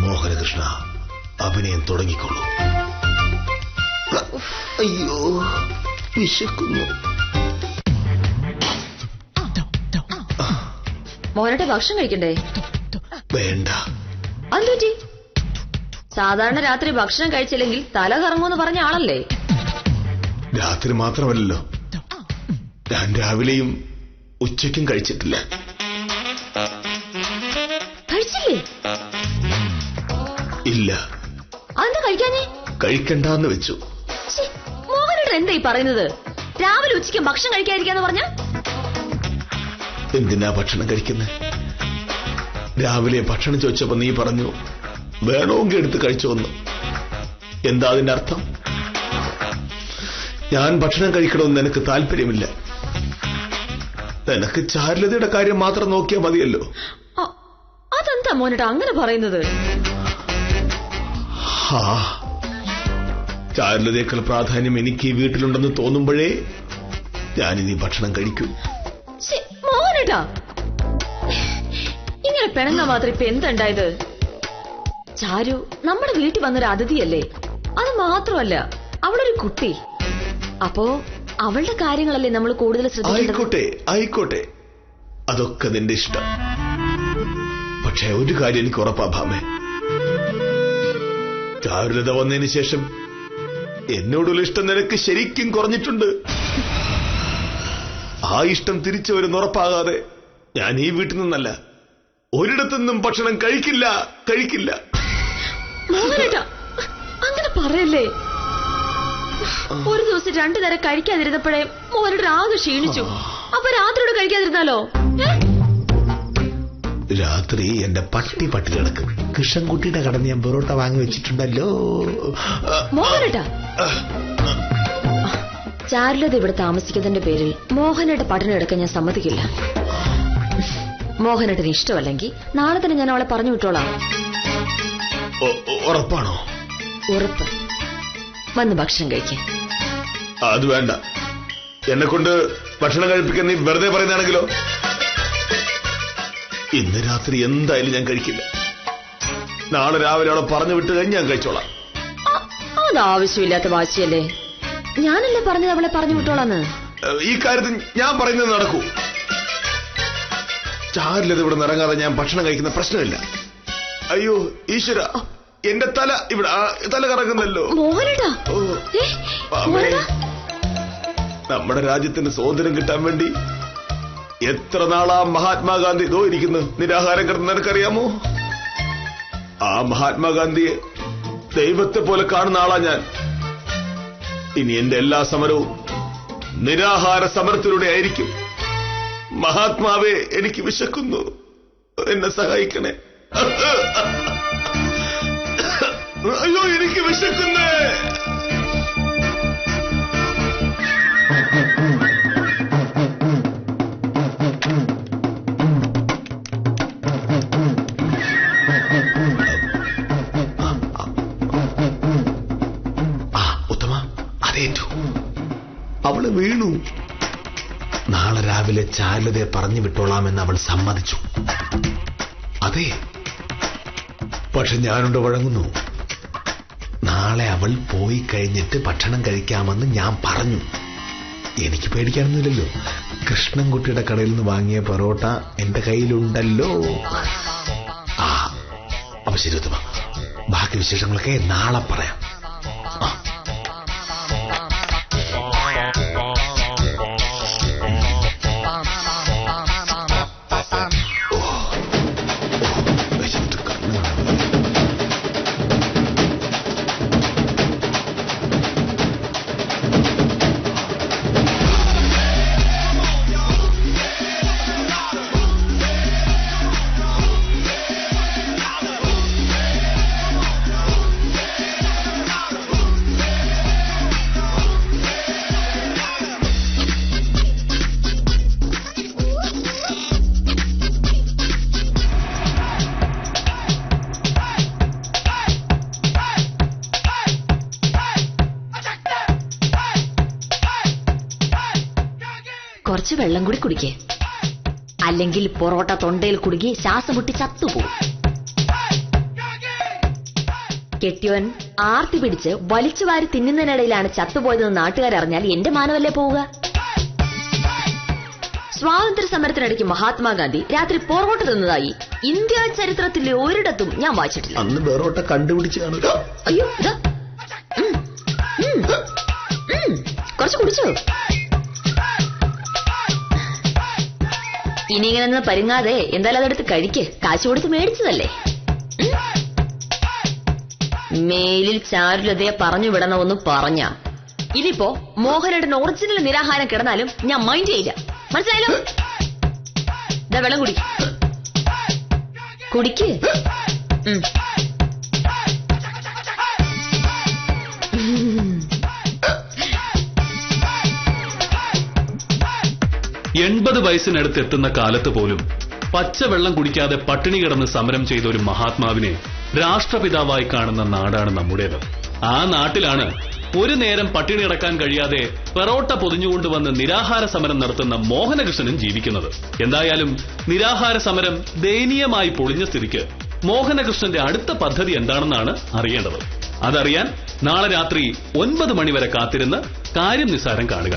മോഹനകൃഷ്ണ, അഭിനയം തുടങ്ങിക്കൊള്ളൂ. അയ്യോ, വിശക്കുന്നു. മോനോട്ട് ഭക്ഷണം കഴിക്കണ്ടേ? വേണ്ട. അതെന്തുപറ്റി? സാധാരണ രാത്രി ഭക്ഷണം കഴിച്ചില്ലെങ്കിൽ തല കറങ്ങുമെന്ന് പറഞ്ഞ ആളല്ലേ? രാത്രി മാത്രമല്ലല്ലോ, ഞാൻ രാവിലെയും ഉച്ചയ്ക്കും കഴിച്ചിട്ടില്ല. കഴിച്ചില്ലേ? ഇല്ല. അതെന്താ കഴിക്കാഞ്ഞേ? കഴിക്കണ്ടെന്ന് വെച്ചു. മോഹനേട്ടൻ എന്താ ഈ പറയുന്നത്? രാവിലെ ഉച്ചയ്ക്ക് ഭക്ഷണം കഴിക്കാതിരിക്കാന്ന് പറഞ്ഞ എന്തിനാ ഭക്ഷണം കഴിക്കുന്നത്? രാവിലെ ഭക്ഷണം ചോദിച്ചപ്പോ നീ പറഞ്ഞു വേണമെങ്കിൽ എടുത്ത് കഴിച്ചോന്ന്. എന്താ അതിന്റെ അർത്ഥം? ഞാൻ ഭക്ഷണം കഴിക്കണമെന്ന് എനിക്ക് താല്പര്യമില്ല. നിനക്ക് ചാരുലതയുടെ കാര്യം മാത്രം നോക്കിയാൽ മതിയല്ലോ. അതെന്താ മോനേട്ടാ അങ്ങനെ പറയുന്നത്? ചാരുലതയേക്കാൾ പ്രാധാന്യം എനിക്ക് ഈ വീട്ടിലുണ്ടെന്ന് തോന്നുമ്പോഴേ ഞാനിനി ഭക്ഷണം കഴിക്കൂ. മോഹനേട്ടാ, ഇങ്ങനെ പിണങ്ങാൻ മാത്രം ഇപ്പൊ എന്തുണ്ടായത്? ചാരു നമ്മുടെ വീട്ടിൽ വന്നൊരു അതിഥിയല്ലേ? അത് മാത്രമല്ല, അവളൊരു കുട്ടി. അപ്പോ അവളുടെ കാര്യങ്ങളല്ലേ നമ്മൾ കൂടുതൽ ശ്രദ്ധിക്കേണ്ടത്. ആയിക്കോട്ടെ, അതൊക്കെ നിന്റെ ഇഷ്ടം. പക്ഷെ ഒരു കാര്യം എനിക്ക് ഉറപ്പാ ഭാമേ, ചാരുലത വന്നതിന് ശേഷം എന്നോടുള്ള ഇഷ്ടം നിനക്ക് ശരിക്കും കുറഞ്ഞിട്ടുണ്ട്. ആ ഇഷ്ടം തിരിച്ചു വരുന്ന ഉറപ്പാകാതെ ഞാൻ ഈ വീട്ടിൽ നിന്നല്ല, ഒരിടത്തുനിന്നും ഭക്ഷണം കഴിക്കില്ല. അങ്ങനെ പറയല്ലേ. ഒരു ദിവസം 2 നേരം കഴിക്കാതിരുന്നപ്പോഴേ മോനോട് ആകെ ക്ഷീണിച്ചു. അപ്പൊ രാത്രിയോട് കഴിക്കാതിരുന്നാലോ? രാത്രി എന്റെ പട്ടി കിടക്കും. കൃഷ്ണൻകുട്ടിയുടെ കടന്ന് ഞാൻ പൊറോട്ട വാങ്ങി വെച്ചിട്ടുണ്ടല്ലോ. മോഹനേട്ടാ, ചാരുലത ഇവിടെ താമസിക്കുന്നതിന്റെ പേരിൽ മോഹനേട്ട പഠനം എടുക്കാൻ ഞാൻ സമ്മതിക്കില്ല. മോഹനേട്ടന് ഇഷ്ടമല്ലെങ്കിൽ നാളെ തന്നെ ഞാൻ അവളെ പറഞ്ഞു വിട്ടോളാം. ഉറപ്പാണോ? ഉറപ്പ്. വന്ന് ഭക്ഷണം കഴിക്കാൻ. അത് വേണ്ട. എന്നെ കൊണ്ട് ഭക്ഷണം കഴിപ്പിക്കാൻ നീ വെറുതെ പറയുന്നതാണെങ്കിലോ? ഇന്ന് രാത്രി എന്തായാലും ഞാൻ കഴിക്കില്ല. നാളെ രാവിലെ അവളെ പറഞ്ഞു വിട്ട് കഴിഞ്ഞ് ഞാൻ കഴിച്ചോളാം. അത് ആവശ്യമില്ലാത്ത വാശിയല്ലേ. ഞാനല്ലേ പറഞ്ഞത് അവളെ പറഞ്ഞു വിട്ടോളാന്ന്. ഈ കാര്യത്തിൽ ഞാൻ പറയുന്നത് നടക്കൂ. ചാരിലത് ഇവിടെ നിറങ്ങാതെ ഞാൻ ഭക്ഷണം കഴിക്കുന്ന പ്രശ്നമില്ല. അയ്യോ ഈശ്വര, എന്റെ തല കറങ്ങുന്നല്ലോ. നമ്മുടെ രാജ്യത്തിന് സ്വാതന്ത്ര്യം കിട്ടാൻ വേണ്ടി എത്ര നാളാ മഹാത്മാഗാന്ധി ഇരിക്കുന്നു നിരാഹാരം കിടന്ന് നിനക്കറിയാമോ? ആ മഹാത്മാഗാന്ധിയെ ദൈവത്തെ പോലെ കാണുന്ന ആളാ ഞാൻ. ഇനി എന്റെ എല്ലാ സമരവും നിരാഹാര സമരത്തിലൂടെ ആയിരിക്കും. മഹാത്മാവേ, എനിക്ക് വിശക്കുന്നു, എന്നെ സഹായിക്കണേ. അയ്യോ, എനിക്ക് വിശക്കുന്നേ. ഉത്തമ, അതേറ്റു. അവള് വീണു. നാളെ രാവിലെ ചാരുലതയെ പറഞ്ഞു വിട്ടോളാമെന്ന് അവൾ സമ്മതിച്ചു. അതെ, പക്ഷെ ഞാനുണ്ട് വഴങ്ങുന്നു. നാളെ അവൾ പോയി കഴിഞ്ഞിട്ട് ഭക്ഷണം കഴിക്കാമെന്ന് ഞാൻ പറഞ്ഞു. എനിക്ക് പേടിക്കാനൊന്നുമില്ലല്ലോ. കൃഷ്ണൻകുട്ടിയുടെ കടയിൽ നിന്ന് വാങ്ങിയ പൊറോട്ട എന്റെ കയ്യിലുണ്ടല്ലോ. അപ്പൊ ശരി ഉത്തമ, ബാക്കി വിശേഷങ്ങളൊക്കെ നാളെ പറയാം. വെള്ളം കൂടി കുടിക്കേ, അല്ലെങ്കിൽ പൊറോട്ട തൊണ്ടയിൽ കുടുങ്ങി ശ്വാസം മുട്ടി ചത്തുപോകും. കെട്ടിയോൻ ആർത്തി പിടിച്ച് വലിച്ചു വാരി തിന്നുന്നതിനിടയിലാണ് ചത്തുപോയതെന്ന് നാട്ടുകാരറിഞ്ഞാൽ എന്റെ മാനവല്ലേ പോവുക? സ്വാതന്ത്ര്യ സമരത്തിനിടയ്ക്ക് മഹാത്മാഗാന്ധി രാത്രി പൊറോട്ട തിന്നതായി ഇന്ത്യ ചരിത്രത്തിലെ ഒരിടത്തും ഞാൻ വായിച്ചിട്ടില്ല. അന്ന് പൊറോട്ട കണ്ടുപിടിച്ച് കാണുക. അയ്യോ, ഇതാ കുറച്ച് കുടിച്ചോ. ഇനി ഇങ്ങനെ പരുങ്ങാതെ എന്തായാലും അതെടുത്ത് കഴിക്ക്. കാശ് കൊടുത്ത് മേടിച്ചതല്ലേ. മേലിൽ ചാരുലതയെ പറഞ്ഞു വിടണമെന്ന് പറഞ്ഞ ഇനിയിപ്പോ മോഹനേട്ടൻ ഒറിജിനൽ നിരാഹാരം കിടന്നാലും ഞാൻ മൈൻഡ് ചെയ്യില്ല. മനസ്സിലായല്ലോ? ഇതാ വെള്ളം കുടിക്ക്. 80 വയസ്സിനടുത്ത് എത്തുന്ന കാലത്ത് പോലും പച്ചവെള്ളം കുടിക്കാതെ പട്ടിണി കിടന്ന് സമരം ചെയ്ത ഒരു മഹാത്മാവിനെ രാഷ്ട്രപിതാവായി കാണുന്ന നാടാണ് നമ്മുടേത്. ആ നാട്ടിലാണ് ഒരു നേരം പട്ടിണി കിടക്കാൻ കഴിയാതെ പെറോട്ട പൊതിഞ്ഞുകൊണ്ടുവന്ന് നിരാഹാര സമരം നടത്തുന്ന മോഹനകൃഷ്ണനും ജീവിക്കുന്നത്. എന്തായാലും നിരാഹാര സമരം ദയനീയമായി പൊളിഞ്ഞ സ്ഥിതിക്ക് മോഹനകൃഷ്ണന്റെ അടുത്ത പദ്ധതി എന്താണെന്നാണ് അറിയേണ്ടത്. അതറിയാൻ നാളെ രാത്രി 9 മണി വരെ കാത്തിരുന്ന് കാര്യം നിസ്സാരം കാണുക.